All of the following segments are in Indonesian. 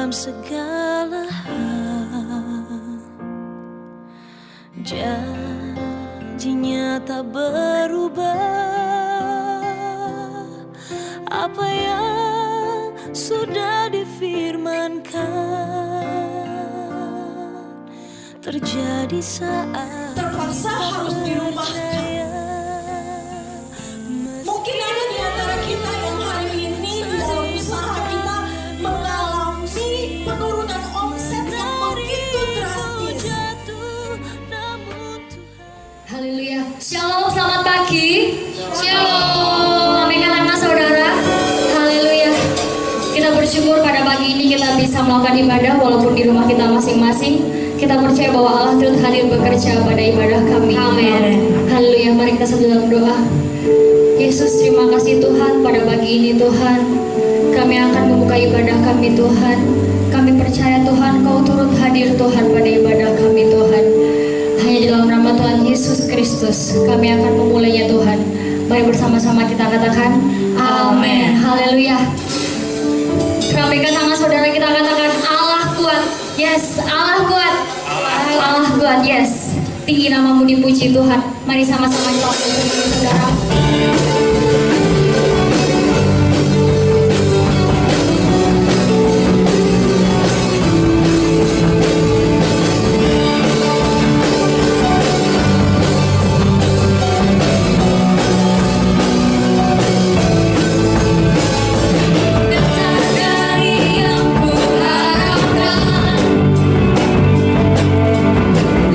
dalam segala hal. Janjinya tak berubah, apa yang sudah difirmankan terjadi saat terpaksa harus dirumahkan. Mungkin ada di antara kita yang hari ini di dalam usaha kita mengalami penurunan omset yang begitu drastis. Haleluya. Shalom, selamat pagi. Shalom. Lambaikan tangan saudara. Haleluya. Kita bersyukur pada pagi ini kita bisa melakukan ibadah walaupun di rumah kita masing-masing. Kita percaya bahwa Allah turut hadir bekerja pada ibadah kami. Amin. Haleluya. Mari kita satu dalam doa. Yesus, terima kasih Tuhan pada pagi ini Tuhan. Kami akan membuka ibadah kami Tuhan. Kami percaya Tuhan Kau turut hadir Tuhan pada ibadah kami Tuhan. Hanya di dalam nama Tuhan Yesus Kristus kami akan memulainya Tuhan. Mari bersama-sama kita katakan amin. Haleluya. Lambaikan tangan saudara, kita katakan Allah kuat. Yes, Allah kuat. Allah kuat, yes. Tinggi namamu dipuji Tuhan. Mari sama-sama kita puji saudara.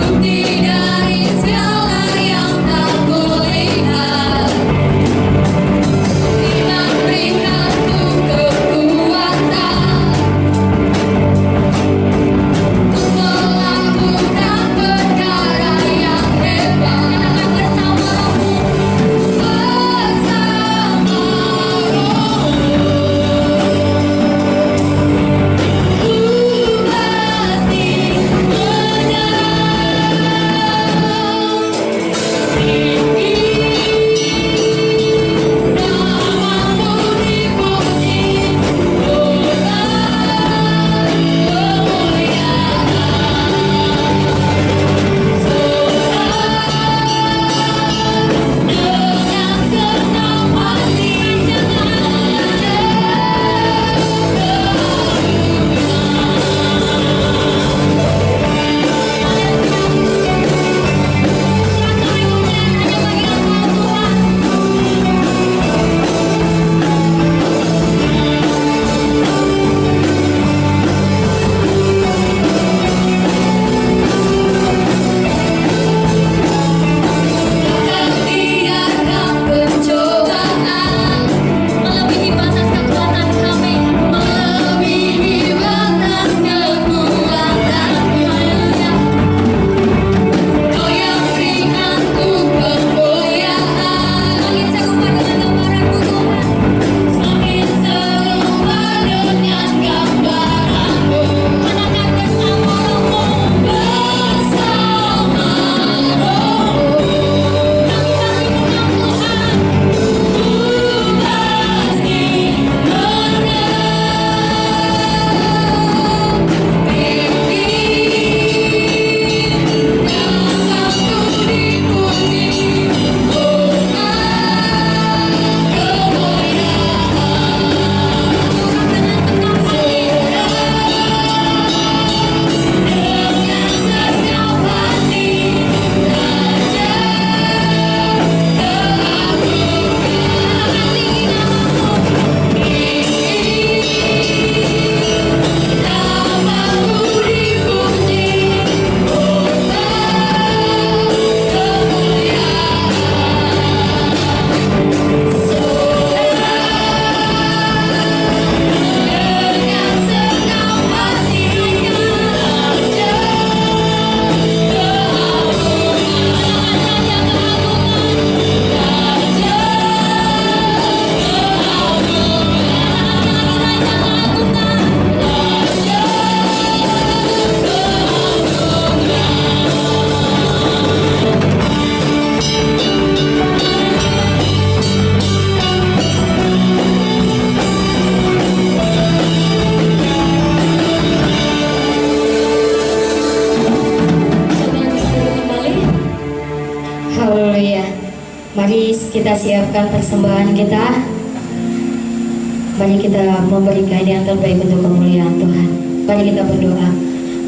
Bukti dari segala yang tak kulihat. kita siapkan persembahan kita. Mari kita memberikan yang terbaik untuk kemuliaan Tuhan. Mari kita berdoa.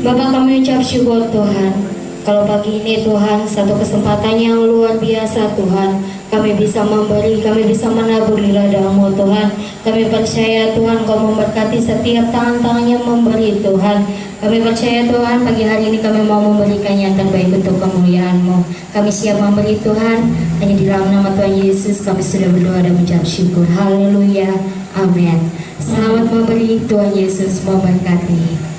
Bapa, kami ucap syukur Tuhan, kalau pagi ini Tuhan satu kesempatan yang luar biasa Tuhan, kami bisa memberi, kami bisa menabur di ladang-Mu Tuhan. Kami percaya Tuhan Kau memberkati setiap tangan-tangan yang memberi Tuhan. Kami percaya Tuhan pagi hari ini kami mau memberikan yang terbaik untuk kemuliaan-Mu. Kami siap memberi Tuhan, hanya di dalam nama Tuhan Yesus kami sudah berdoa dan mengucap syukur. Haleluya, amin. Selamat memberi, Tuhan Yesus memberkati.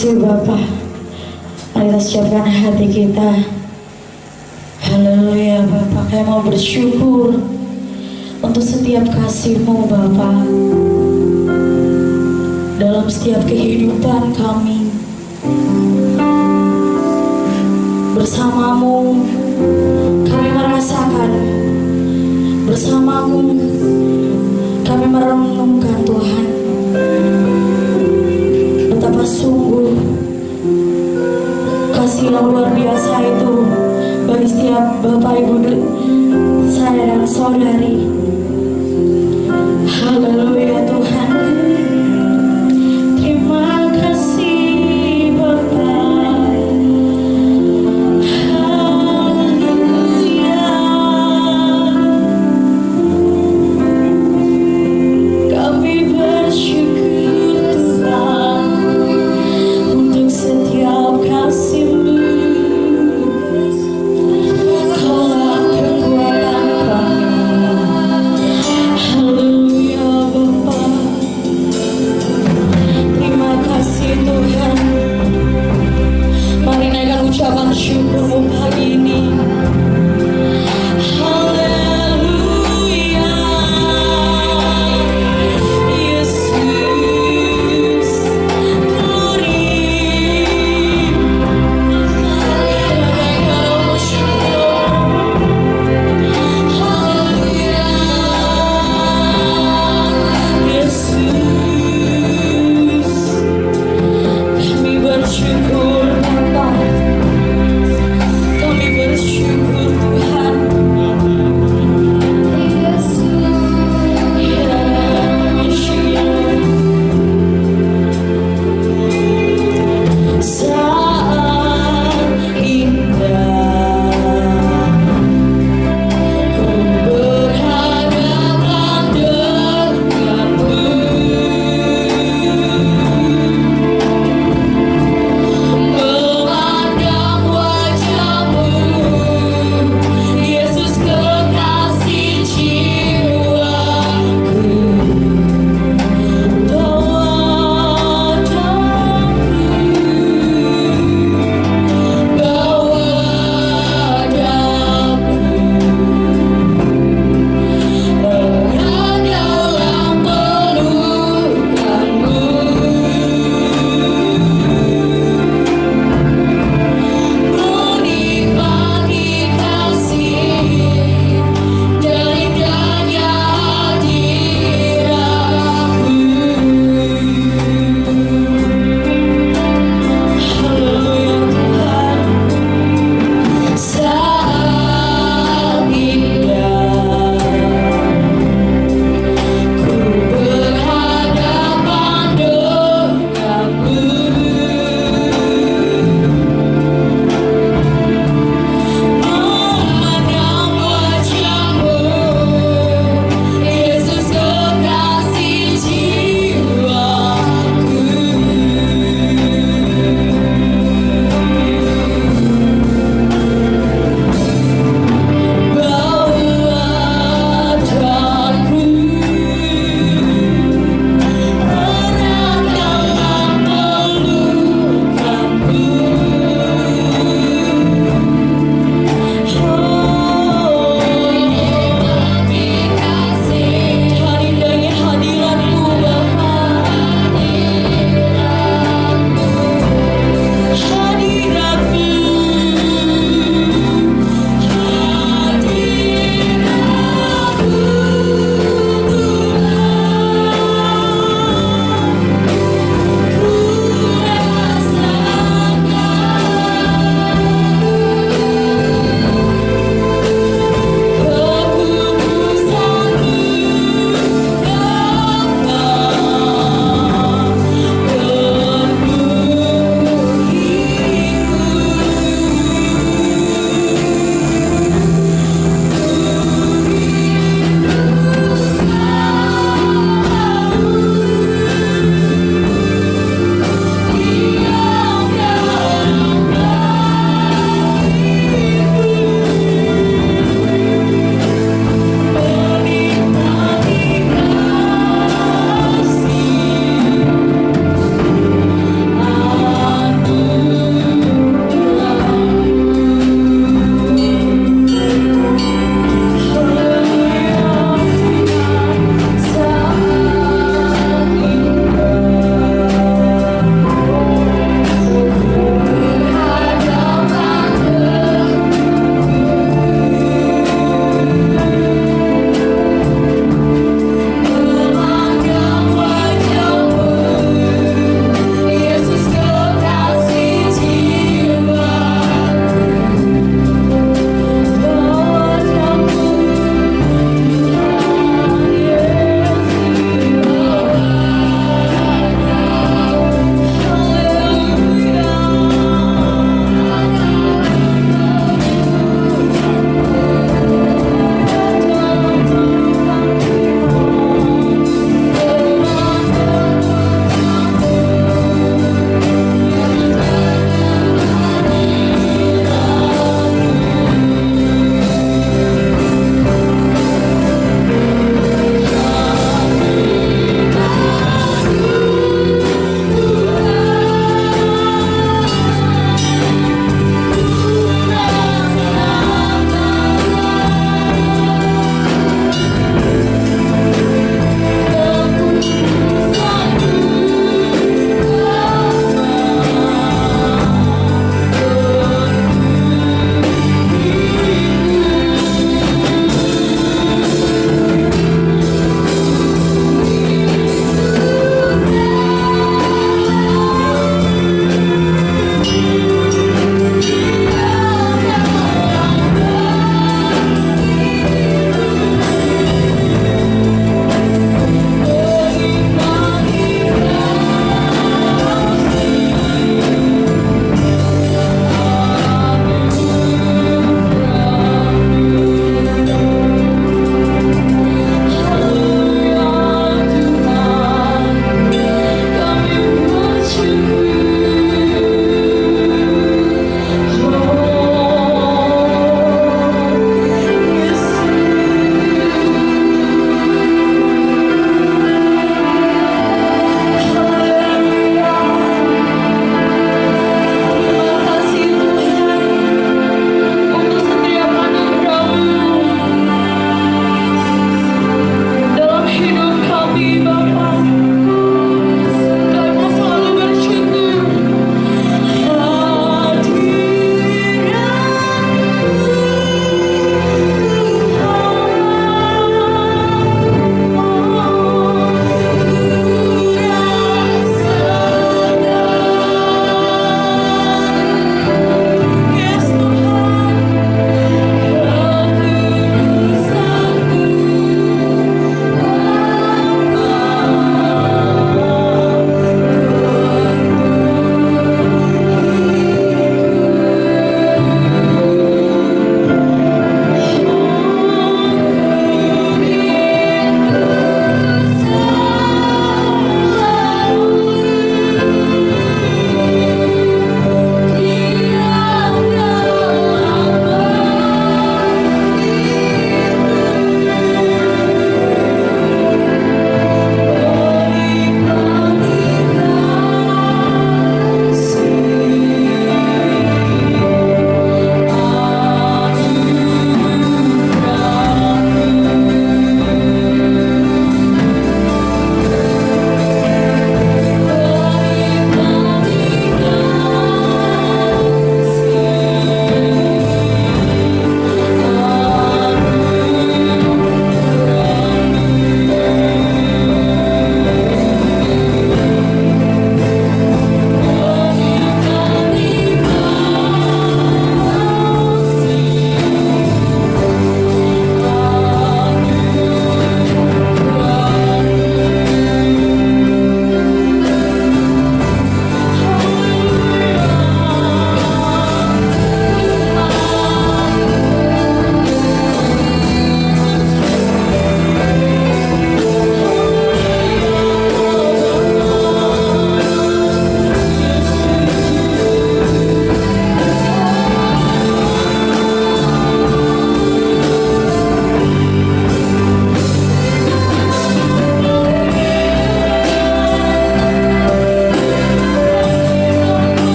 Bapa, mari kita siapkan hati kita. Haleluya Bapa, kami mau bersyukur untuk setiap kasih-Mu Bapa dalam setiap kehidupan kami. Bersama-Mu kami merasakan, bersama-Mu kami merenungkan Tuhan betapa sungguh kasih yang luar biasa itu bagi setiap Bapak Ibu saya dan saudari. Haleluya Tuhan, terima kasih Bapak. Haleluya, kami bersyukur Tuhan untuk setiap kasih-Mu. Kaulah kekuatan kami. Haleluya Bapa.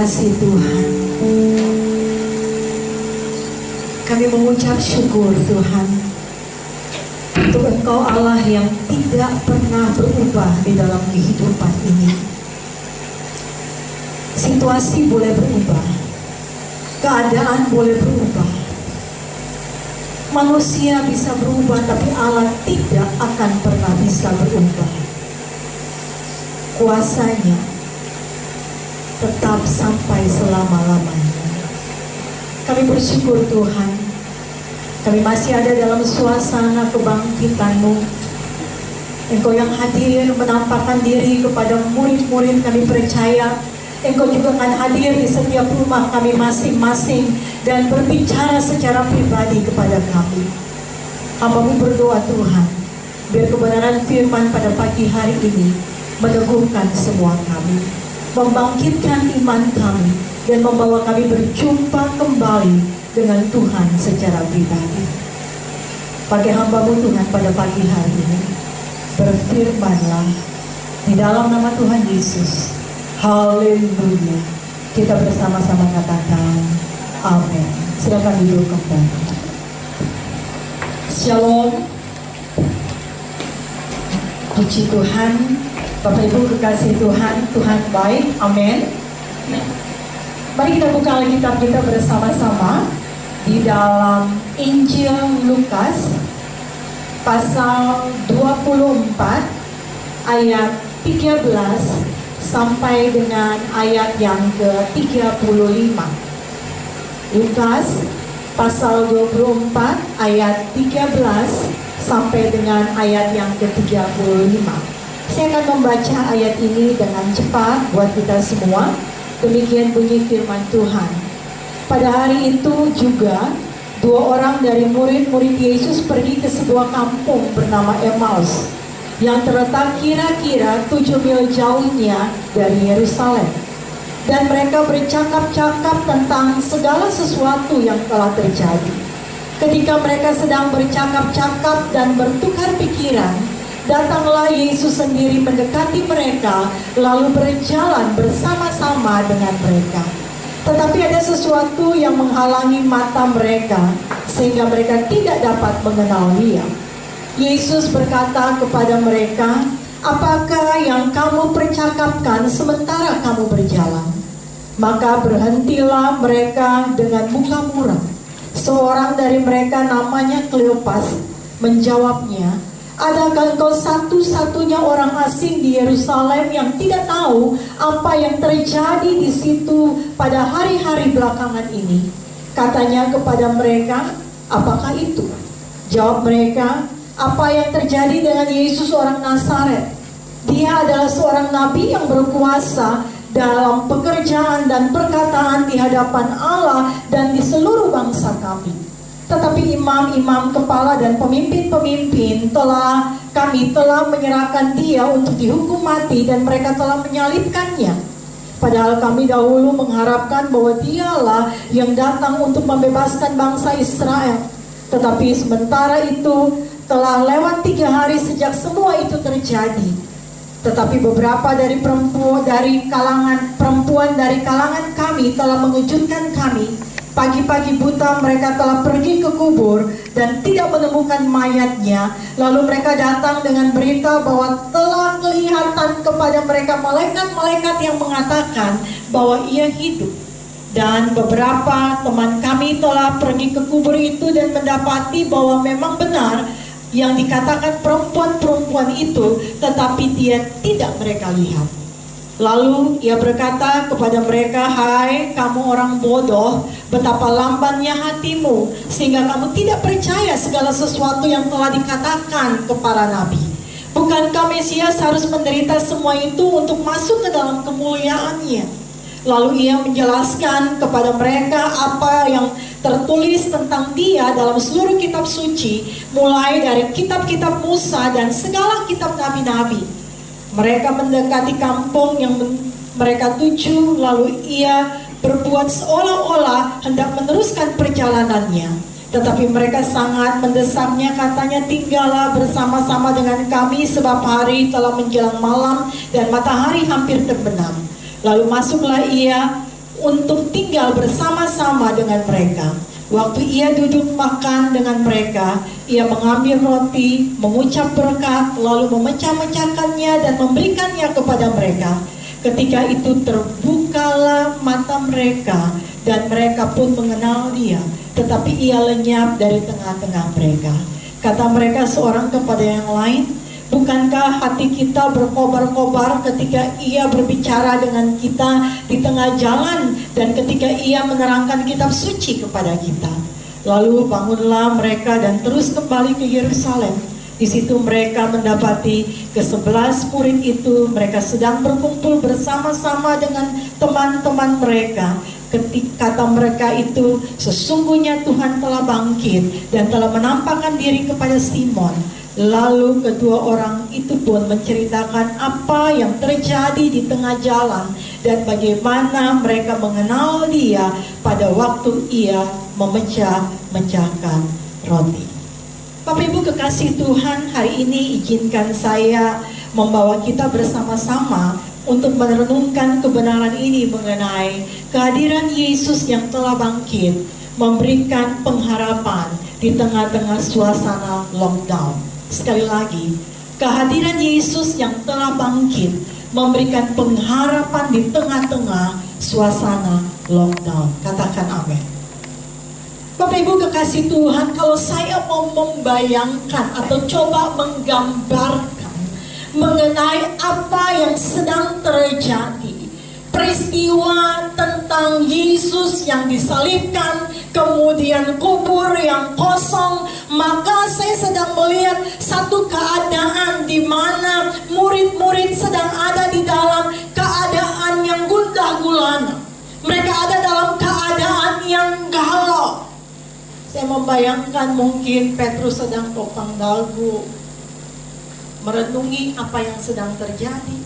kasih Tuhan, kami mengucap syukur Tuhan untuk Engkau Allah yang tidak pernah berubah di dalam kehidupan ini. Situasi boleh berubah, keadaan boleh berubah, manusia bisa berubah, tapi Allah tidak akan pernah bisa berubah. Kuasanya tetap sampai selama-lamanya. Kami bersyukur Tuhan, kami masih ada dalam suasana kebangkitan-Mu. Engkau yang hadir menampakkan diri kepada murid-murid, kami percaya Engkau juga akan hadir di setiap rumah kami masing-masing dan berbicara secara pribadi kepada kami. Hamba-Mu berdoa Tuhan, biar kebenaran firman pada pagi hari ini meneguhkan semua kami, membangkitkan iman kami, dan membawa kami berjumpa kembali dengan Tuhan secara pribadi. Pakai hamba-Mu Tuhan pada pagi hari ini, berfirmanlah di dalam nama Tuhan Yesus. Haleluya. Kita bersama-sama katakan amin. Silakan duduk kembali. Shalom. Puji Tuhan, Bapak Ibu kekasih Tuhan, Tuhan baik. Amin. Mari kita buka Alkitab kita bersama-sama di dalam Injil Lukas pasal 24 ayat 13 sampai dengan ayat yang ke-35. Lukas pasal 24 ayat 13 sampai dengan ayat yang ke-35. Saya akan membaca ayat ini dengan cepat buat kita semua. Demikian bunyi firman Tuhan. Pada hari itu juga 2 orang dari murid-murid Yesus pergi ke sebuah kampung bernama Emmaus yang terletak kira-kira 7 mil jauhnya dari Yerusalem. Dan mereka bercakap-cakap tentang segala sesuatu yang telah terjadi. Ketika mereka sedang bercakap-cakap dan bertukar pikiran, datanglah Yesus sendiri mendekati mereka, lalu berjalan bersama-sama dengan mereka. Tetapi ada sesuatu yang menghalangi mata mereka, sehingga mereka tidak dapat mengenal Dia. Yesus berkata kepada mereka, "Apakah yang kamu percakapkan sementara kamu berjalan?" Maka berhentilah mereka dengan muka muram. Seorang dari mereka namanya Kleopas menjawabnya, "Adakah engkau satu-satunya orang asing di Yerusalem yang tidak tahu apa yang terjadi di situ pada hari-hari belakangan ini?" Katanya kepada mereka, "Apakah itu?" Jawab mereka, "Apa yang terjadi dengan Yesus orang Nazaret? Dia adalah seorang nabi yang berkuasa dalam pekerjaan dan perkataan di hadapan Allah dan di seluruh bangsa kami. Tetapi imam-imam kepala dan pemimpin-pemimpin kami telah menyerahkan dia untuk dihukum mati dan mereka telah menyalibkannya. Padahal kami dahulu mengharapkan bahwa dialah yang datang untuk membebaskan bangsa Israel. Tetapi sementara itu telah lewat 3 hari sejak semua itu terjadi. Tetapi beberapa dari perempuan dari kalangan kami telah mengejutkan kami. Pagi-pagi buta mereka telah pergi ke kubur dan tidak menemukan mayatnya. Lalu mereka datang dengan berita bahwa telah kelihatan kepada mereka malaikat-malaikat yang mengatakan bahwa ia hidup. Dan beberapa teman kami telah pergi ke kubur itu dan mendapati bahwa memang benar yang dikatakan perempuan-perempuan itu, tetapi dia tidak mereka lihat. Lalu ia berkata kepada mereka, "Hai kamu orang bodoh, betapa lambannya hatimu, sehingga kamu tidak percaya segala sesuatu yang telah dikatakan kepada nabi. Bukankah Mesias harus menderita semua itu untuk masuk ke dalam kemuliaannya?" Lalu ia menjelaskan kepada mereka apa yang tertulis tentang dia dalam seluruh kitab suci, mulai dari kitab-kitab Musa dan segala kitab nabi-nabi. Mereka mendekati kampung yang mereka tuju, lalu ia berbuat seolah-olah hendak meneruskan perjalanannya. Tetapi mereka sangat mendesaknya, katanya, "Tinggallah bersama-sama dengan kami sebab hari telah menjelang malam dan matahari hampir terbenam." Lalu masuklah ia untuk tinggal bersama-sama dengan mereka. Waktu ia duduk makan dengan mereka, ia mengambil roti, mengucap berkat, lalu memecah-mecahkannya dan memberikannya kepada mereka. Ketika itu terbukalah mata mereka dan mereka pun mengenal dia, tetapi ia lenyap dari tengah-tengah mereka. Kata mereka seorang kepada yang lain, bukankah hati kita berkobar-kobar ketika ia berbicara dengan kita di tengah jalan dan ketika ia menerangkan kitab suci kepada kita? Lalu bangunlah mereka dan terus kembali ke Yerusalem. Di situ mereka mendapati ke-11 murid itu, mereka sedang berkumpul bersama-sama dengan teman-teman mereka. Kata mereka itu, sesungguhnya Tuhan telah bangkit dan telah menampakkan diri kepada Simon. Lalu kedua orang itu pun menceritakan apa yang terjadi di tengah jalan dan bagaimana mereka mengenal dia pada waktu ia memecah-mecahkan roti. Bapak Ibu kekasih Tuhan, hari ini izinkan saya membawa kita bersama-sama untuk merenungkan kebenaran ini mengenai kehadiran Yesus yang telah bangkit, memberikan pengharapan di tengah-tengah suasana lockdown. Sekali lagi, kehadiran Yesus yang telah bangkit, memberikan pengharapan di tengah-tengah suasana lockdown. Katakan amin. Bapak Ibu kekasih Tuhan, kalau saya mau membayangkan atau coba menggambarkan mengenai apa yang sedang terjadi, peristiwa tentang Yesus yang disalibkan, kemudian kubur yang kosong, maka saya sedang melihat satu keadaan di mana murid-murid sedang ada di dalam keadaan yang gundah gulana. Mereka ada dalam keadaan yang galau. Saya membayangkan mungkin Petrus sedang topang dagu, merenungi apa yang sedang terjadi.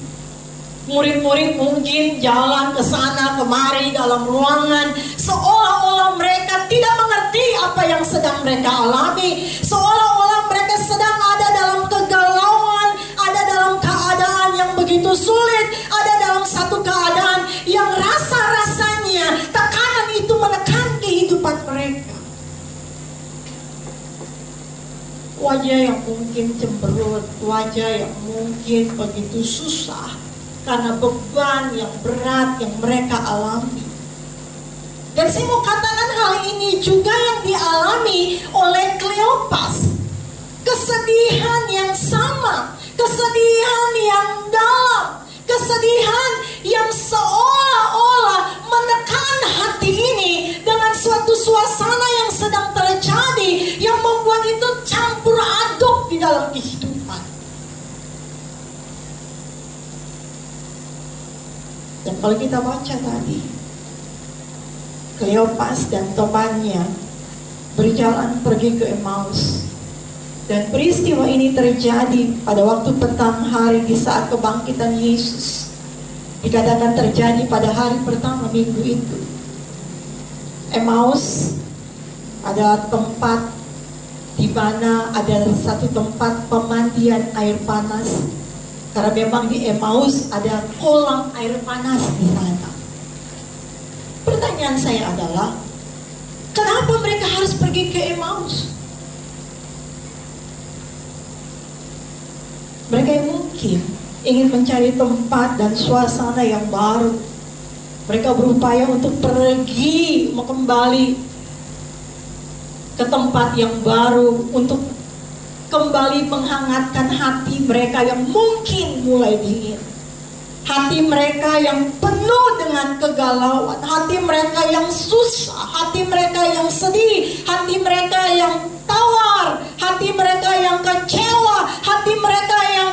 Murid-murid mungkin jalan ke sana kemari dalam ruangan, seolah-olah mereka tidak mengerti apa yang sedang mereka alami, seolah-olah mereka sedang ada dalam kegalauan, ada dalam keadaan yang begitu sulit, ada dalam satu keadaan yang rasa-rasanya tekanan itu menekan kehidupan mereka. Wajah yang mungkin cemberut, wajah yang mungkin begitu susah karena beban yang berat yang mereka alami. Dan saya mau katakan hal ini juga yang dialami oleh Kleopas. Kesedihan yang sama, kesedihan yang dalam, kesedihan yang seolah-olah menekan hati ini dengan suatu suasana yang sedang terjadi, yang membuat itu campur aduk di dalam kehidupan. Dan kalau kita baca tadi, Kleopas dan temannya berjalan pergi ke Emmaus. Dan peristiwa ini terjadi pada waktu petang hari di saat kebangkitan Yesus. Dikatakan terjadi pada hari pertama minggu itu. Emmaus adalah tempat di mana ada satu tempat pemandian air panas. Karena memang di Emmaus ada kolam air panas di sana. Pertanyaan saya adalah, kenapa mereka harus pergi ke Emmaus? Mereka yang mungkin ingin mencari tempat dan suasana yang baru. Mereka berupaya untuk pergi kembali ke tempat yang baru, untuk kembali menghangatkan hati mereka yang mungkin mulai dingin. Hati mereka yang penuh dengan kegalauan, hati mereka yang susah, hati mereka yang sedih, hati mereka yang tawar, hati mereka yang kecewa, hati mereka yang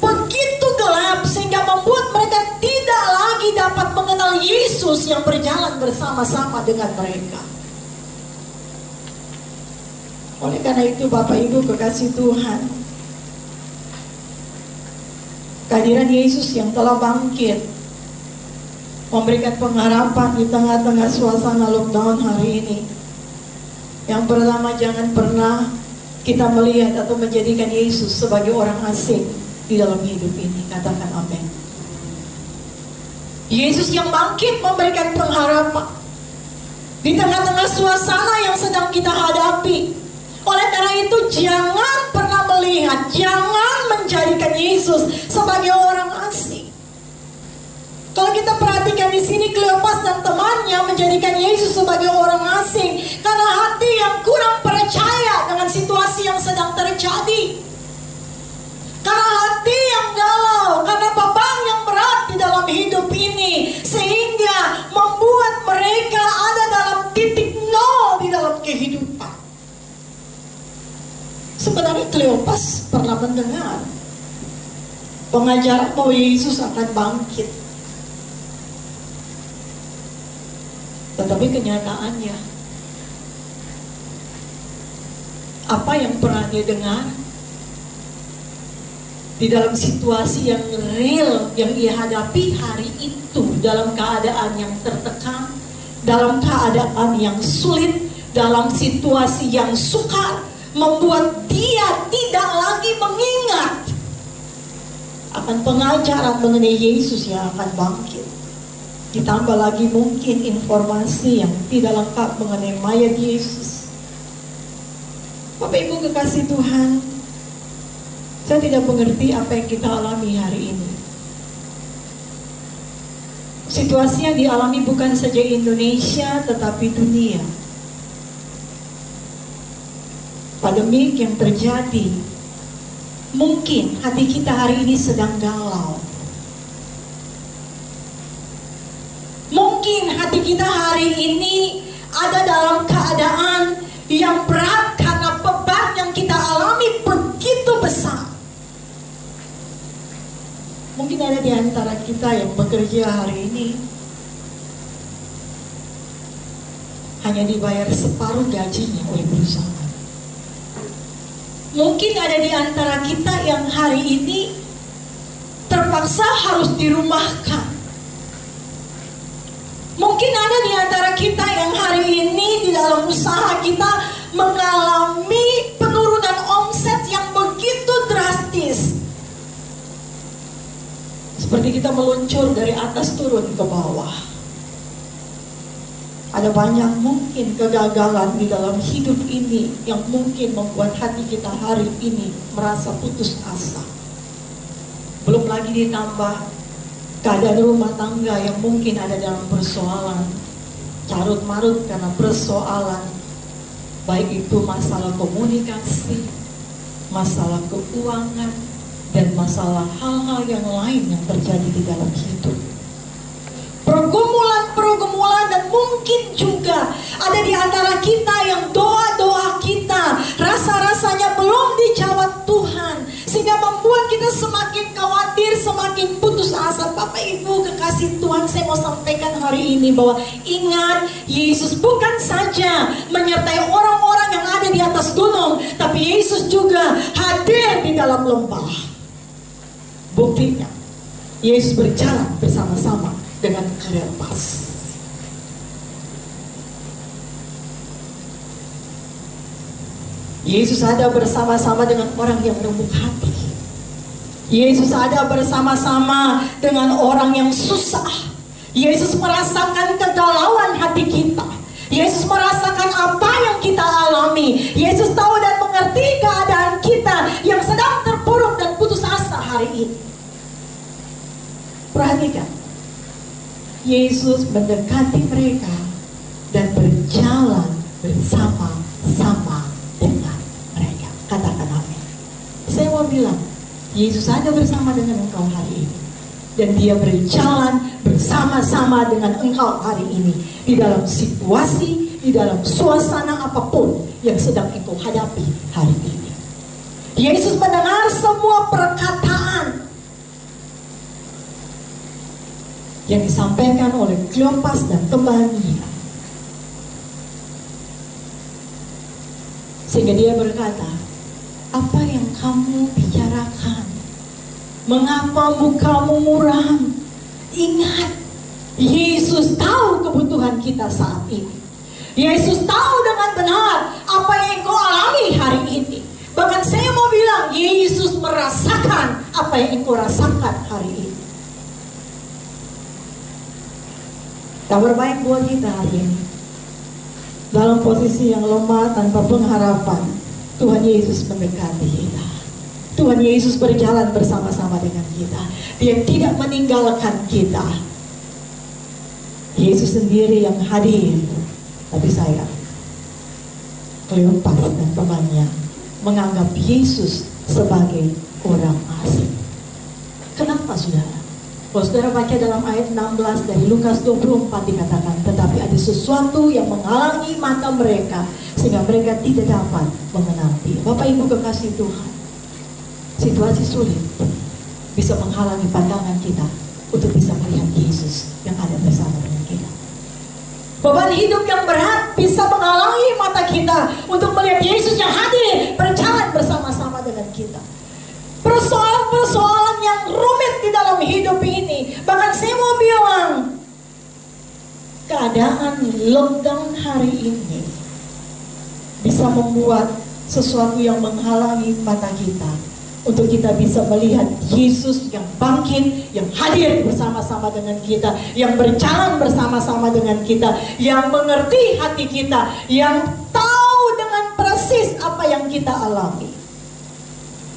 begitu gelap sehingga membuat mereka tidak lagi dapat mengenal Yesus yang berjalan bersama-sama dengan mereka. Oleh karena itu Bapak Ibu kekasih Tuhan, kehadiran Yesus yang telah bangkit memberikan pengharapan di tengah-tengah suasana lockdown hari ini. Yang pertama, jangan pernah kita melihat atau menjadikan Yesus sebagai orang asing di dalam hidup ini. Katakan amin. Yesus yang bangkit memberikan pengharapan di tengah-tengah suasana yang sedang kita hadapi. Oleh karena itu jangan pernah melihat, jangan menjadikan Yesus sebagai orang asing. Kalau kita perhatikan di sini, Kleopas dan temannya menjadikan Yesus sebagai orang asing karena hati yang kurang percaya dengan situasi yang sedang terjadi. Karena hati yang galau, karena beban yang berat di dalam hidup ini, sehingga membuat mereka ada dalam titik nol di dalam kehidupan. Sebenarnya Kleopas pernah mendengar pengajaran bahwa Yesus akan bangkit. Tetapi kenyataannya, apa yang pernah dia dengar di dalam situasi yang real yang ia hadapi hari itu, dalam keadaan yang tertekan, dalam keadaan yang sulit, dalam situasi yang sukar, membuat dia tidak lagi mengingat akan pengajaran mengenai Yesus yang akan bangkit. Ditambah lagi mungkin informasi yang tidak lengkap mengenai mayat Yesus. Bapak Ibu kekasih Tuhan, saya tidak mengerti apa yang kita alami hari ini. Situasi yang dialami bukan saja Indonesia, tetapi dunia. Pandemi yang terjadi, mungkin hati kita hari ini sedang galau. Mungkin hati kita hari ini ada dalam keadaan yang berat karena beban yang kita alami begitu besar. Mungkin ada di antara kita yang bekerja hari ini hanya dibayar separuh gajinya oleh perusahaan. Mungkin ada di antara kita yang hari ini terpaksa harus dirumahkan. Mungkin ada di antara kita yang hari ini di dalam usaha kita mengalami penurunan omset yang begitu drastis. Seperti kita meluncur dari atas turun ke bawah. Ada banyak mungkin kegagalan di dalam hidup ini yang mungkin membuat hati kita hari ini merasa putus asa. Belum lagi ditambah keadaan rumah tangga yang mungkin ada dalam persoalan, carut marut karena persoalan, baik itu masalah komunikasi, masalah keuangan, dan masalah hal-hal yang lain yang terjadi di dalam hidup. Pergumulan dan mungkin juga ada di antara kita yang doa-doa kita rasa-rasanya belum dijawab Tuhan, sehingga membuat kita semakin khawatir, semakin putus asa. Bapak Ibu kekasih Tuhan, saya mau sampaikan hari ini bahwa ingat, Yesus bukan saja menyertai orang-orang yang ada di atas gunung, tapi Yesus juga hadir di dalam lembah. Buktinya, Yesus berjalan bersama-sama dengan Kleopas. Yesus ada bersama-sama dengan orang yang remuk hati. Yesus ada bersama-sama dengan orang yang susah. Yesus merasakan kegalauan hati kita. Yesus merasakan apa yang kita alami. Yesus tahu dan mengerti keadaan kita yang sedang terpuruk dan putus asa hari ini. Perhatikan, Yesus mendekati mereka dan berjalan bersama-sama dengan mereka. Katakan amin. Saya mau bilang, Yesus ada bersama dengan engkau hari ini, dan dia berjalan bersama-sama dengan engkau hari ini, di dalam situasi, di dalam suasana apapun yang sedang engkau hadapi hari ini. Yesus mendengar semua perkataan yang disampaikan oleh Kleopas dan temannya, sehingga dia berkata, apa yang kamu bicarakan? Mengapa mukamu muram? Ingat, Yesus tahu kebutuhan kita saat ini. Yesus tahu dengan benar apa yang engkau alami hari ini. Bahkan saya mau bilang, Yesus merasakan apa yang engkau rasakan hari ini. Kabar baik buat kita hari ini. Dalam posisi yang lemah tanpa pengharapan, Tuhan Yesus mendekati kita. Tuhan Yesus berjalan bersama-sama dengan kita. Dia tidak meninggalkan kita. Yesus sendiri yang hadir. Tapi saya, Kleopas dan temannya menganggap Yesus sebagai orang asing. Kenapa saudara? Kalau saudara baca dalam ayat 16 dari Lukas 24 dikatakan, tetapi ada sesuatu yang menghalangi mata mereka sehingga mereka tidak dapat mengenal Dia. Bapak Ibu kekasih Tuhan, situasi sulit bisa menghalangi pandangan kita untuk bisa melihat Yesus yang ada bersama dengan kita. Beban hidup yang berat bisa menghalangi mata kita untuk melihat Yesus yang hadir berjalan bersama-sama dengan kita. Persoalan-persoalan yang rumit di dalam hidup ini, bahkan saya mau bilang, keadaan lockdown hari ini bisa membuat sesuatu yang menghalangi mata kita untuk kita bisa melihat Yesus yang bangkit, yang hadir bersama-sama dengan kita, yang berjalan bersama-sama dengan kita, yang mengerti hati kita, yang tahu dengan persis apa yang kita alami.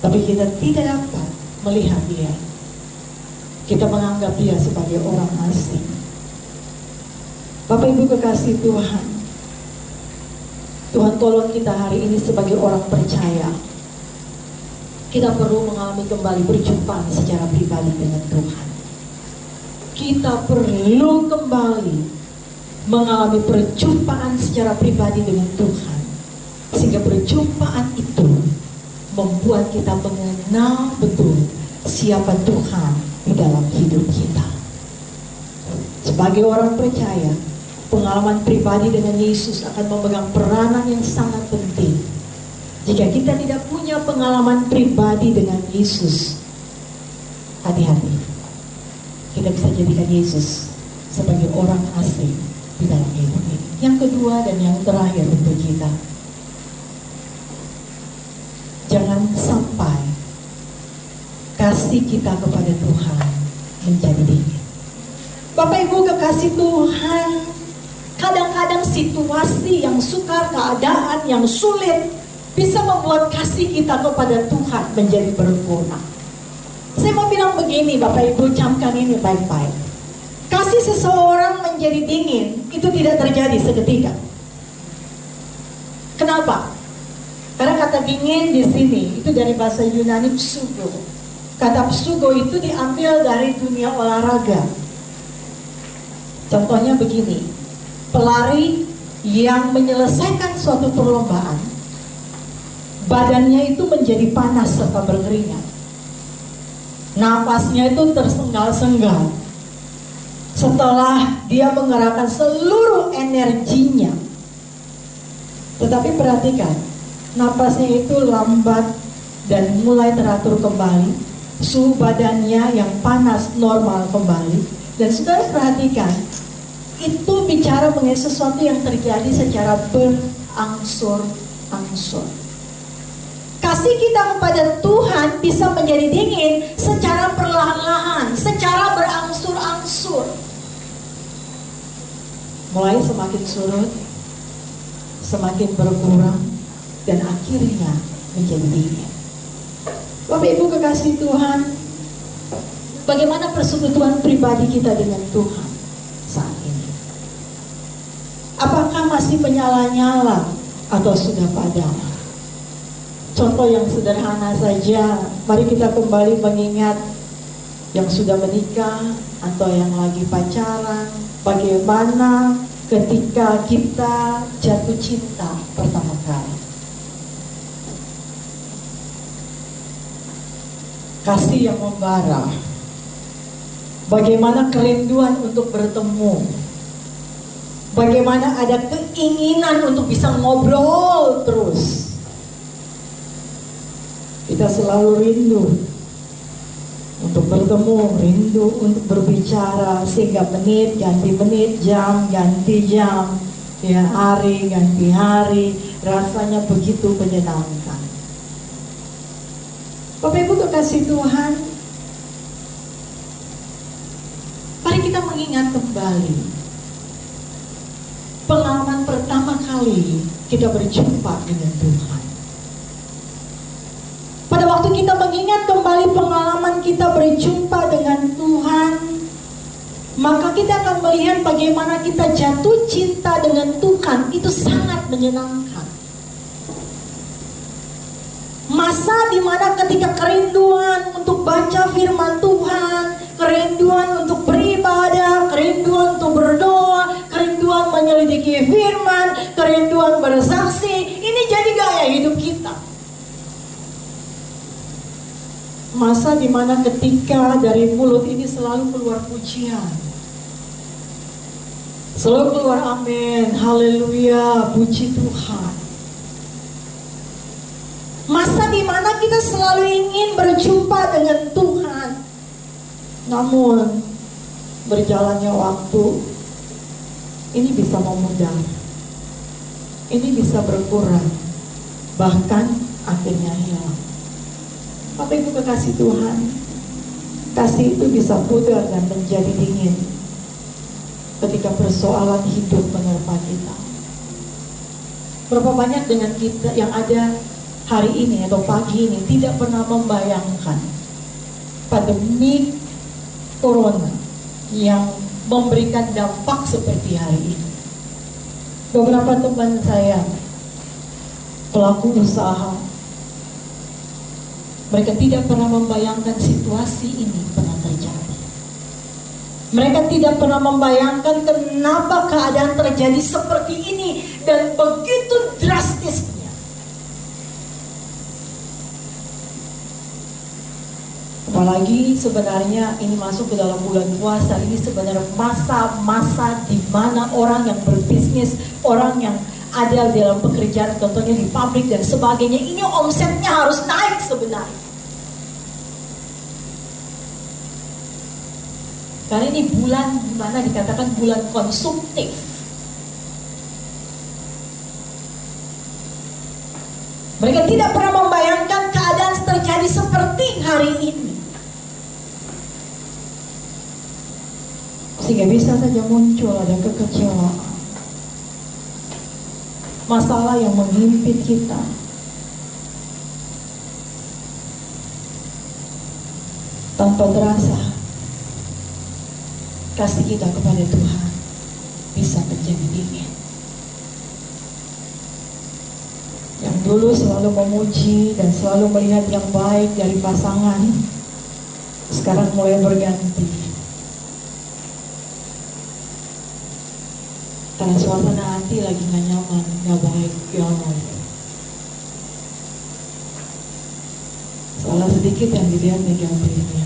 Tapi kita tidak dapat melihat Dia. Kita menganggap Dia sebagai orang asing. Bapak Ibu kekasih Tuhan, Tuhan tolong kita hari ini sebagai orang percaya. Kita perlu mengalami kembali perjumpaan secara pribadi dengan Tuhan. Kita perlu kembali mengalami perjumpaan secara pribadi dengan Tuhan. Sehingga perjumpaan itu membuat kita mengenal betul siapa Tuhan di dalam hidup kita. Sebagai orang percaya, pengalaman pribadi dengan Yesus akan memegang peranan yang sangat penting. Jika kita tidak punya pengalaman pribadi dengan Yesus, hati-hati. Kita bisa jadikan Yesus sebagai orang asing di dalam hidup ini. Yang kedua dan yang terakhir untuk kita, jangan sampai kasih kita kepada Tuhan menjadi dingin. Bapak Ibu kekasih Tuhan, kadang-kadang situasi yang sukar, keadaan yang sulit bisa membuat kasih kita kepada Tuhan menjadi berkurang. Saya mau bilang begini, Bapak Ibu, camkan ini baik-baik. Kasih seseorang menjadi dingin itu tidak terjadi seketika. Kenapa? Karena kata dingin di sini itu dari bahasa Yunani psugo. Kata psugo itu diambil dari dunia olahraga. Contohnya begini, pelari yang menyelesaikan suatu perlombaan, badannya itu menjadi panas serta berkeringat. Napasnya itu tersengal-sengal. Setelah dia mengerahkan seluruh energinya. Tetapi perhatikan, napasnya itu lambat dan mulai teratur kembali. Suhu badannya yang panas normal kembali. Dan saudara perhatikan, itu bicara mengenai sesuatu yang terjadi secara berangsur-angsur. Kasih kita kepada Tuhan bisa menjadi dingin secara perlahan-lahan, secara berangsur-angsur. Mulai semakin surut, semakin berkurang, dan akhirnya menjadi dingin. Bapak Ibu kekasih Tuhan, bagaimana persekutuan pribadi kita dengan Tuhan saat ini? Apakah masih menyala-nyala atau sudah padam? Contoh yang sederhana saja, mari kita kembali mengingat yang sudah menikah atau yang lagi pacaran, bagaimana ketika kita jatuh cinta pertama kali. Kasih yang membara, bagaimana kerinduan untuk bertemu, bagaimana ada keinginan untuk bisa ngobrol terus. Kita selalu rindu untuk bertemu, rindu untuk berbicara, sehingga menit ganti menit, jam ganti jam, ya, hari ganti hari, rasanya begitu menyenangkan. Bapak Ibu kekasih Tuhan, mari kita mengingat kembali kali kita berjumpa dengan Tuhan. Pada waktu kita mengingat kembali pengalaman kita berjumpa dengan Tuhan, maka kita akan melihat bagaimana kita jatuh cinta dengan Tuhan. Itu sangat menyenangkan. Masa dimana ketika kerinduan untuk baca firman Tuhan, kerinduan untuk beribadah, kerinduan untuk berdoa, kerinduan menyelidiki firman, kerinduan bersaksi, ini jadi gaya hidup kita. Masa dimana ketika dari mulut ini selalu keluar pujian, selalu keluar amin, haleluya, puji Tuhan. Masa dimana kita selalu ingin berjumpa dengan Tuhan, namun berjalannya waktu, ini bisa memudar, ini bisa berkurang, bahkan akhirnya hilang. Bapak Ibu kekasih Tuhan, kasih itu bisa pudar dan menjadi dingin ketika persoalan hidup menerpa kita. Berapa banyak dengan kita yang ada hari ini atau pagi ini tidak pernah membayangkan pandemi corona yang memberikan dampak seperti hari ini. Beberapa teman saya pelaku usaha, mereka tidak pernah membayangkan situasi ini pernah terjadi. Mereka tidak pernah membayangkan kenapa keadaan terjadi seperti ini dan begitu drastisnya. Apalagi sebenarnya ini masuk ke dalam bulan puasa. Ini sebenarnya masa-masa di mana orang yang berbisnis, orang yang ada dalam pekerjaan, contohnya di pabrik dan sebagainya, ini omsetnya harus naik sebenarnya. Karena ini bulan di mana dikatakan bulan konsumtif. Mereka tidak pernah membayangkan keadaan terjadi seperti hari ini. Sehingga bisa saja muncul ada kekecewaan, masalah yang menghimpit kita. Tanpa terasa, kasih kita kepada Tuhan bisa menjadi dingin. Yang dulu selalu memuji dan selalu melihat yang baik dari pasangan, sekarang mulai berganti. Karena suasana hati lagi gak nyaman, gak baik, ya Allah. Salah sedikit yang dilihat negatifnya,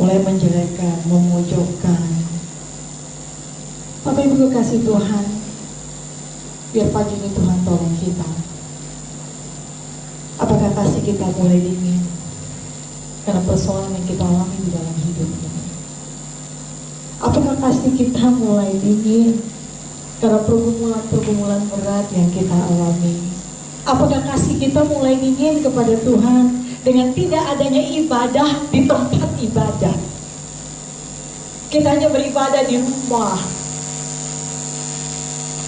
mulai menjelekkan, memojokkan. Bapak Ibu kasih Tuhan, biar pagi ini Tuhan tolong kita. Apakah kasih kita mulai dingin karena persoalan yang kita alami di dalam hidup ini? Apakah kasih kita mulai dingin karena pergumulan-pergumulan berat yang kita alami? Apakah kasih kita mulai dingin kepada Tuhan dengan tidak adanya ibadah di tempat ibadah? Kita hanya beribadah di rumah.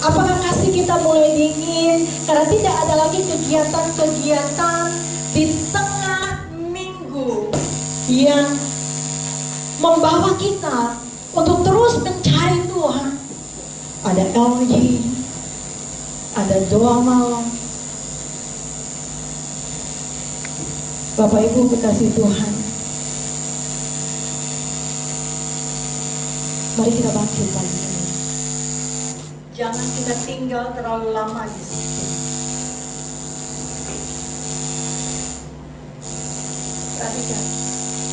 Apakah kasih kita mulai dingin karena tidak ada lagi kegiatan-kegiatan di tengah minggu yang membawa kita untuk terus mencari Tuhan? Ada LG, ada doa malam. Bapak Ibu kekasih Tuhan, mari kita bangkit pagi ini. Jangan kita tinggal terlalu lama di situ. Perhatikan,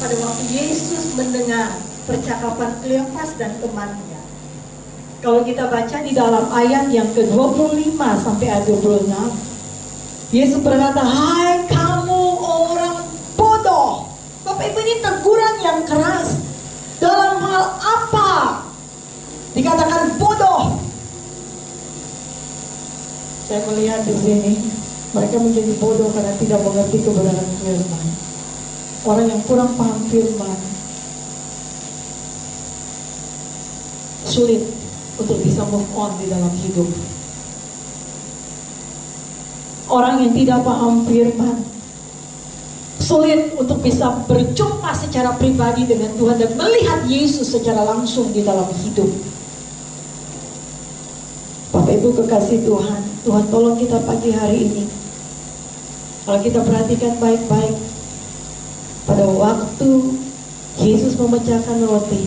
pada waktu Yesus mendengar percakapan Kleopas dan temannya, kalau kita baca di dalam ayat yang ke-25 sampai ayat 26, Yesus berkata, "Hai kamu orang bodoh." Bapak Ibu, ini teguran yang keras. Dalam hal apa dikatakan bodoh? Saya melihat di sini mereka menjadi bodoh karena tidak mengerti kebenaran firman. Orang yang kurang paham firman sulit untuk bisa move on di dalam hidup. Orang yang tidak paham firman sulit untuk bisa berjumpa secara pribadi dengan Tuhan dan melihat Yesus secara langsung di dalam hidup. Bapak Ibu kekasih Tuhan, Tuhan tolong kita pagi hari ini. Kalau kita perhatikan baik-baik, pada waktu Yesus memecahkan roti,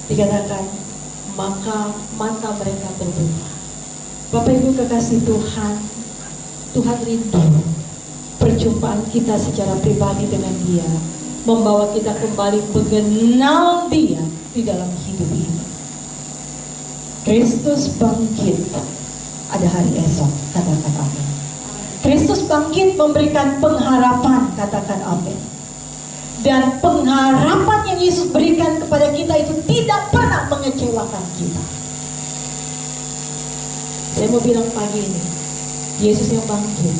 dikatakan maka mata mereka terbuka. Bapak Ibu kekasih Tuhan, Tuhan rindu perjumpaan kita secara pribadi dengan Dia, membawa kita kembali mengenal Dia di dalam hidup ini. Kristus bangkit, ada hari esok, katakan amin. Kristus bangkit memberikan pengharapan, katakan amin. Dan pengharapan yang Yesus berikan kepada kita itu tidak pernah mengecewakan kita. Saya mau bilang pagi ini, Yesus yang bangkit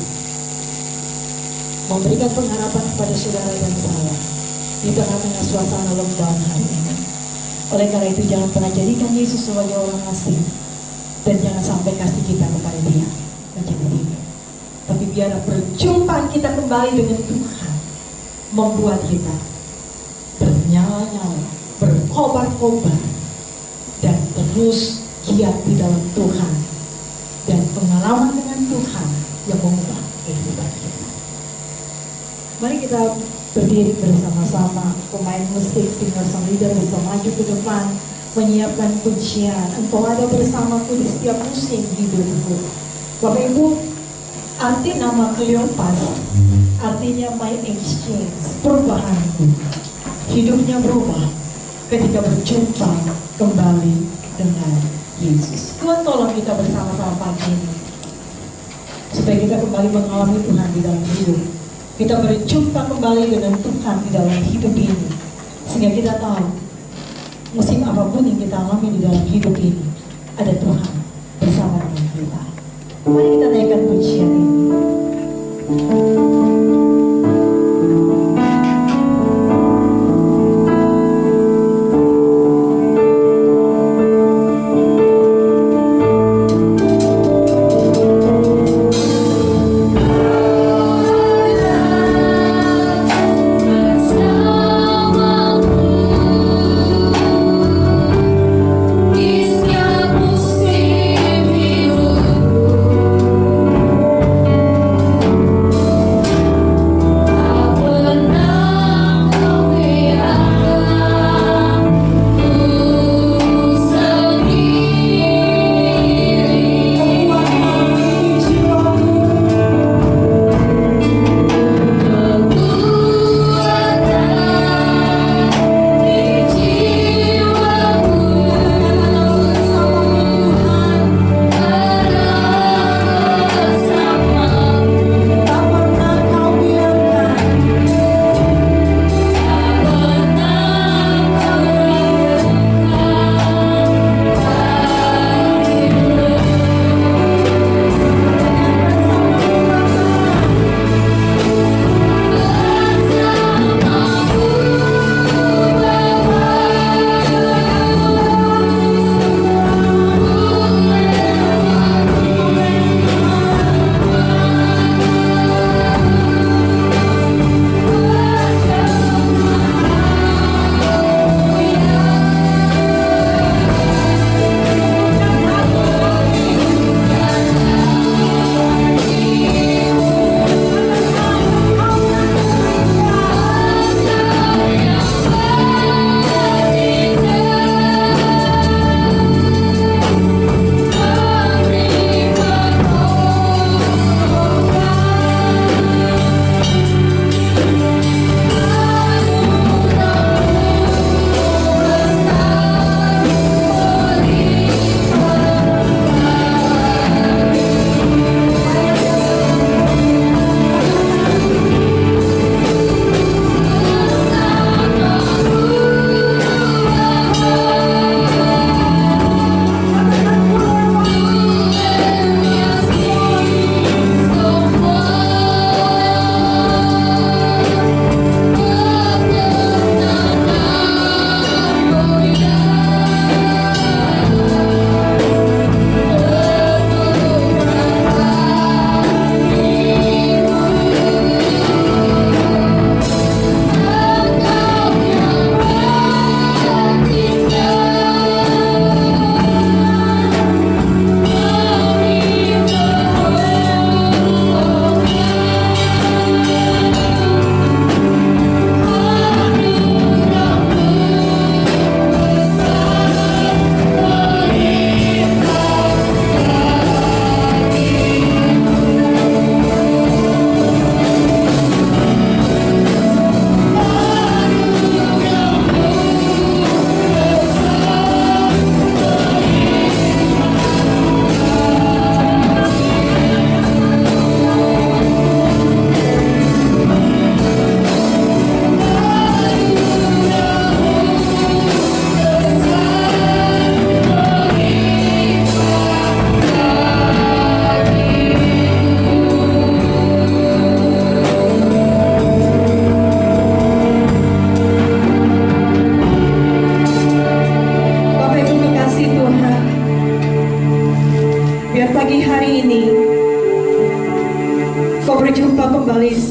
memberikan pengharapan kepada saudara dan saya di tengah-tengah suasana lockdown hari ini. Oleh karena itu jangan pernah jadikan Yesus sebagai orang asing, dan jangan sampai kasih kita kepada Dia menjadi diri. Tapi biar perjumpaan kita kembali dengan Tuhan membuat kita bernyala-nyala, berkobar-kobar, dan terus giat di dalam Tuhan, dan pengalaman dengan Tuhan yang mengubah kehidupan kita. Mari kita berdiri bersama-sama, pemain musik, singer songwriter bisa maju ke depan menyiapkan pujian. Engkau ada bersamaku di setiap musim hidupku. Bapak Ibu, arti nama Cleopas artinya my exchange, perubahanku. Hidupnya berubah ketika berjumpa kembali dengan Yesus. Tuhan tolong kita bersama-sama pagi ini, supaya kita kembali mengalami Tuhan di dalam hidup. Kita berjumpa kembali dengan Tuhan di dalam hidup ini, sehingga kita tahu musim apapun yang kita alami di dalam hidup ini, ada Tuhan bersama dengan kita. Mari kita naikkan pujian ini. Di setiap musim hidup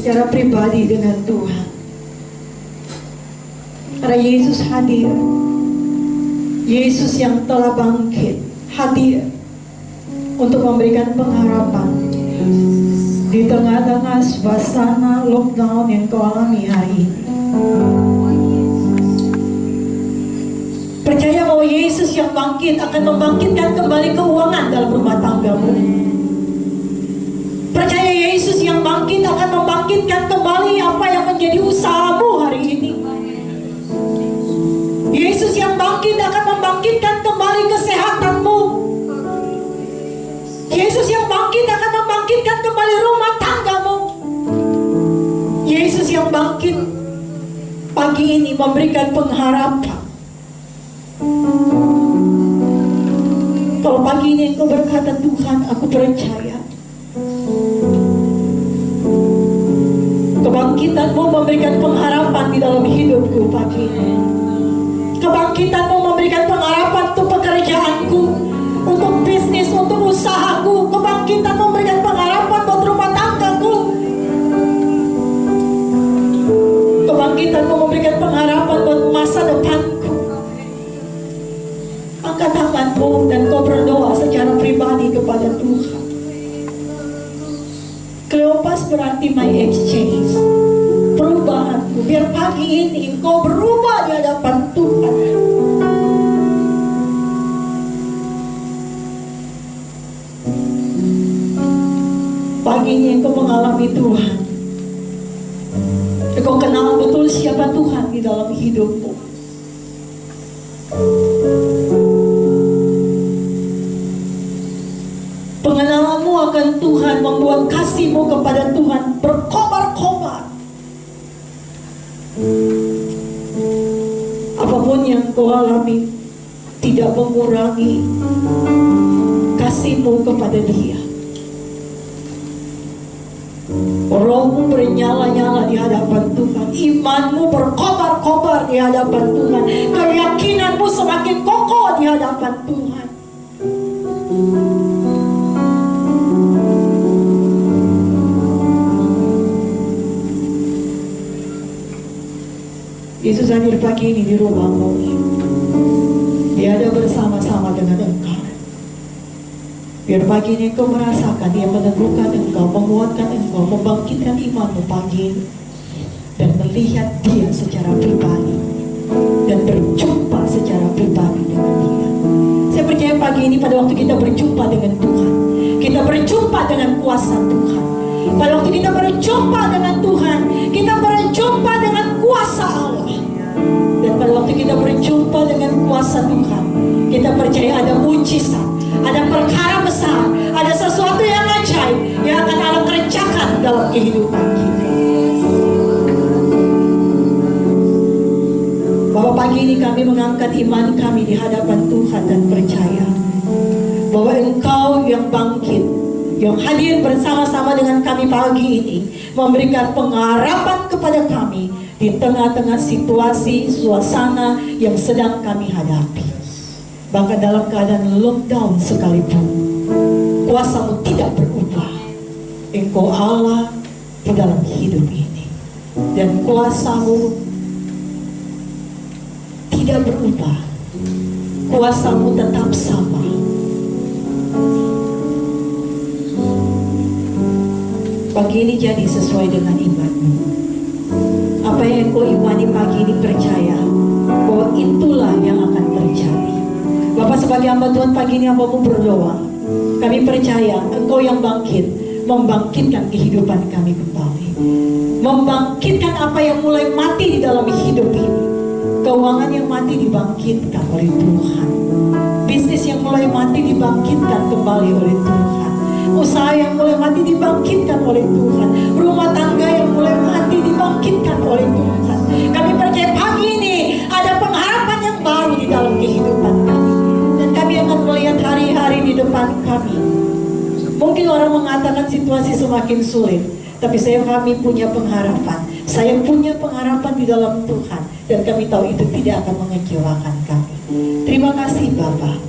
secara pribadi dengan Tuhan. Karena Yesus hadir. Yesus yang telah bangkit hadir untuk memberikan pengharapan di tengah-tengah suasana lockdown yang kau alami hari ini. Percaya bahwa Yesus yang bangkit akan membangkitkan kembali keuangan dalam rumah tanggamu. Percaya Yesus yang bangkit akan membangkitkan kembali apa yang menjadi usahamu hari ini. Yesus yang bangkit akan membangkitkan kembali kesehatanmu. Yesus yang bangkit akan membangkitkan kembali rumah tanggamu. Yesus yang bangkit pagi ini memberikan pengharapan. Kalau pagi ini engkau berkata, Tuhan, aku percaya kebangkitanmu memberikan pengharapan di dalam hidupku pagi ini. Kebangkitanmu memberikan pengharapan untuk pekerjaanku, untuk bisnis, untuk usahaku. Kebangkitanmu memberikan pengharapan buat rumah tanggaku. Kebangkitanmu memberikan pengharapan buat masa depanku. Angkat tanganmu dan kau berdoa secara pribadi kepada Tuhan. Kleopas berarti my exchange, perubahanku. Biar pagi ini engkau berubah di hadapan Tuhan. Pagi ini engkau mengalami Tuhan. Engkau kenal betul siapa Tuhan di dalam hidupmu. Pengenalanmu akan Tuhan membuat kasihmu kepada Tuhan berkobar-kobar. Apapun yang kau alami tidak mengurangi kasihmu kepada Dia. Rohmu bernyala-nyala di hadapan Tuhan. Imanmu berkobar-kobar di hadapan Tuhan. Keyakinanmu semakin kokoh di hadapan Tuhan. Yesus hadir pagi ini di rumahmu. Dia ada bersama-sama dengan engkau. Biar pagi ini engkau merasakan Dia meneguhkan engkau, menguatkan engkau, membangkitkan imanmu pagi ini, dan melihat Dia secara pribadi dan berjumpa secara pribadi dengan Dia. Saya percaya pagi ini pada waktu kita berjumpa dengan Tuhan, kita berjumpa dengan kuasa Tuhan. Pada waktu kita berjumpa dengan Tuhan, kita berjumpa dengan kuasa Allah. Dan pada waktu kita berjumpa dengan kuasa Tuhan, kita percaya ada mujizat, ada perkara besar, ada sesuatu yang ajaib yang akan Allah kerjakan dalam kehidupan kita. Bahwa pagi ini kami mengangkat iman kami di hadapan Tuhan dan percaya bahwa Engkau yang bangkit, yang hadir bersama-sama dengan kami pagi ini, memberikan pengharapan kepada kami di tengah-tengah situasi, suasana yang sedang kami hadapi. Bahkan dalam keadaan lockdown sekalipun, kuasa-Mu tidak berubah. Engkau Allah di dalam hidup ini, dan kuasa-Mu tidak berubah. Kuasa-Mu tetap sama. Pagi ini jadi sesuai dengan imanmu. Apa yang kau imani pagi ini, percaya bahwa itulah yang akan terjadi. Bapak sebagai hamba Tuhan pagi ini hamba-Mu berdoa. Kami percaya Engkau yang bangkit, membangkitkan kehidupan kami kembali. Membangkitkan apa yang mulai mati di dalam hidup ini. Keuangan yang mati dibangkitkan oleh Tuhan. Bisnis yang mulai mati dibangkitkan kembali oleh Tuhan. Usaha yang mulai mati dibangkitkan oleh Tuhan. Rumah tangga yang mulai mati dibangkitkan oleh Tuhan. Kami percaya pagi ini ada pengharapan yang baru di dalam kehidupan kami. Dan kami akan melihat hari-hari di depan kami. Mungkin orang mengatakan situasi semakin sulit, tapi kami punya pengharapan. Saya punya pengharapan di dalam Tuhan. Dan kami tahu itu tidak akan mengecewakan kami. Terima kasih Bapa.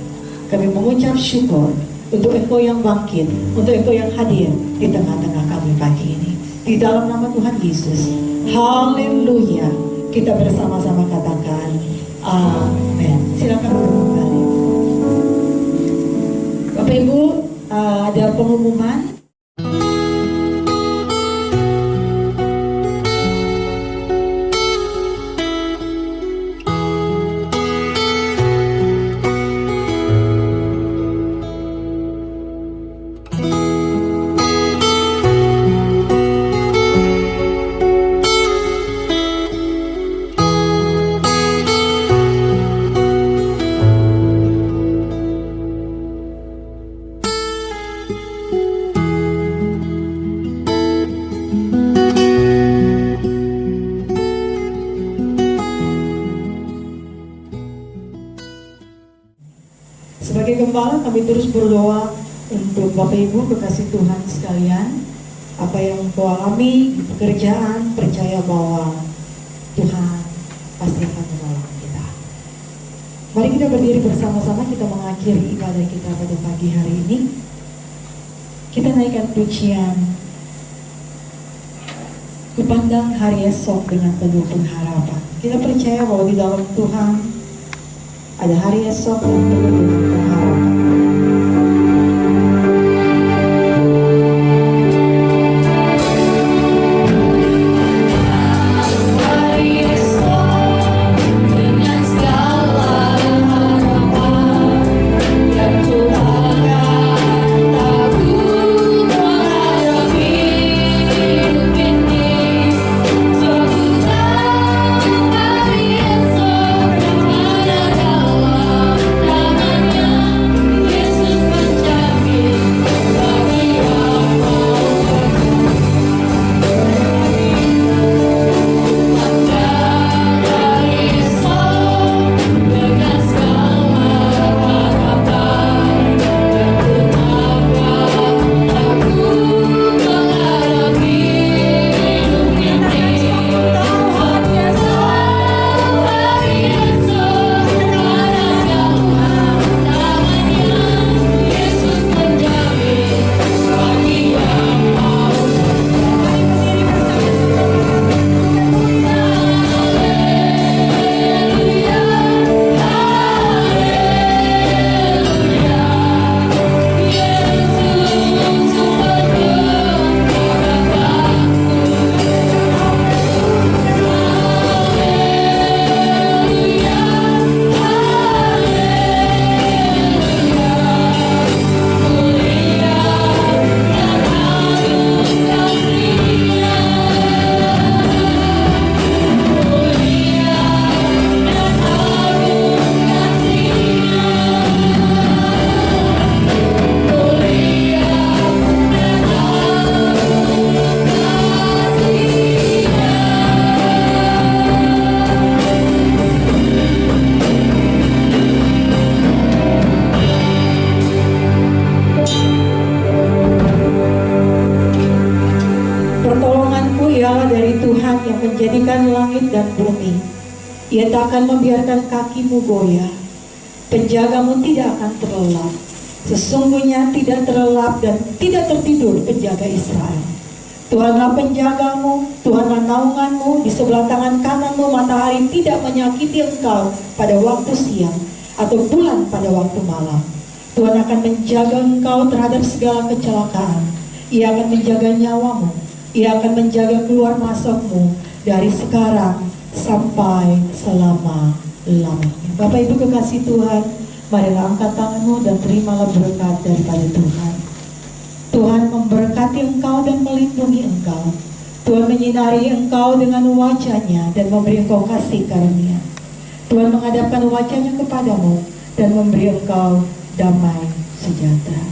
Kami mengucap syukur untuk Engkau yang bangkit, untuk Engkau yang hadir di tengah-tengah kami pagi ini. Di dalam nama Tuhan Yesus. Haleluya. Kita bersama-sama katakan amin. Silakan kembali. Bapak Ibu, ada pengumuman. Sebagai gembala, kami terus berdoa untuk Bapak Ibu kekasih Tuhan sekalian. Apa yang kau alami di pekerjaan, percaya bahwa Tuhan pasti akan menolong kita. Mari kita berdiri bersama-sama, kita mengakhiri ibadah kita pada pagi hari ini. Kita naikkan pujian Kupandang hari esok dengan penuh pengharapan. Kita percaya bahwa di dalam Tuhan ada hari esok yang penuh dengan pengharapan. Menjadikan langit dan bumi. Ia tak akan membiarkan kakimu goyah. Penjagamu tidak akan terlelap. Sesungguhnya tidak terlelap dan tidak tertidur penjaga Israel. Tuhanlah penjagamu, Tuhanlah naunganmu. Di sebelah tangan kananmu matahari tidak menyakiti engkau pada waktu siang, atau bulan pada waktu malam. Tuhan akan menjaga engkau terhadap segala kecelakaan. Ia akan menjaga nyawamu. Ia akan menjaga keluar masukmu dari sekarang sampai selama-lamanya. Bapak Ibu kekasih Tuhan, marilah angkat tanganmu dan terimalah berkat daripada Tuhan. Tuhan memberkati engkau dan melindungi engkau. Tuhan menyinari engkau dengan wajah-Nya dan memberi engkau kasih karunia. Tuhan menghadapkan wajah-Nya kepadamu dan memberi engkau damai sejahtera.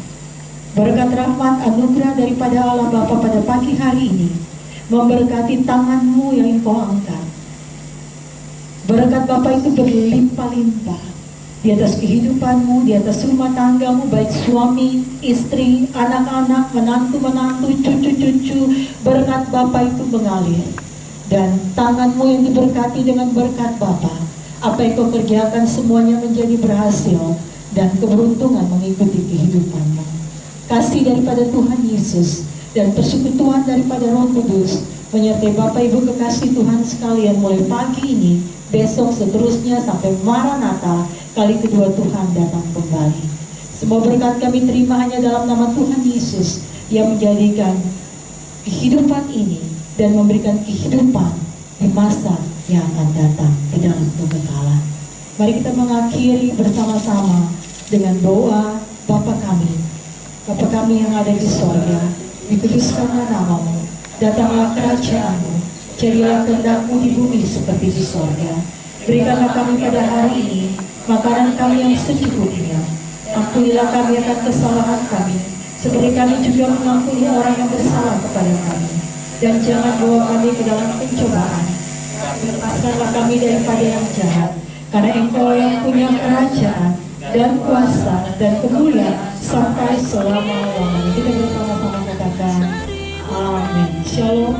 Berkat rahmat anugerah daripada Allah Bapa pada pagi hari ini memberkati tanganmu yang engkau angkat. Berkat Bapa itu berlimpah-limpah di atas kehidupanmu, di atas rumah tanggamu, baik suami, istri, anak-anak, menantu-menantu, cucu-cucu. Berkat Bapa itu mengalir. Dan tanganmu yang diberkati dengan berkat Bapa, apa yang kau kerjakan semuanya menjadi berhasil dan keberuntungan mengikuti kehidupanmu. Kasih daripada Tuhan Yesus dan persekutuan daripada Roh Kudus menyertai Bapak Ibu kekasih Tuhan sekalian mulai pagi ini, besok seterusnya sampai Maranatha, kali kedua Tuhan datang kembali. Semua berkat kami terima hanya dalam nama Tuhan Yesus yang menjadikan kehidupan ini dan memberikan kehidupan di masa yang akan datang di dalam kekekalan. Mari kita mengakhiri bersama-sama dengan doa Bapa kami yang ada di sorga, dikuduskanlah namamu, datanglah kerajaanmu, jadilah kehendak-Mu di bumi seperti di sorga. Berikanlah kami pada hari ini makanan kami yang secukupnya. Ampunilah kami akan kesalahan kami, seperti kami juga mengampuni orang yang bersalah kepada kami. Dan jangan bawa kami ke dalam pencobaan, lepaskanlah kami daripada yang jahat, karena Engkau yang punya kerajaan dan kuasa dan kemuliaan sampai selama-lamanya. Kita bersama-sama katakan amin. Shalom.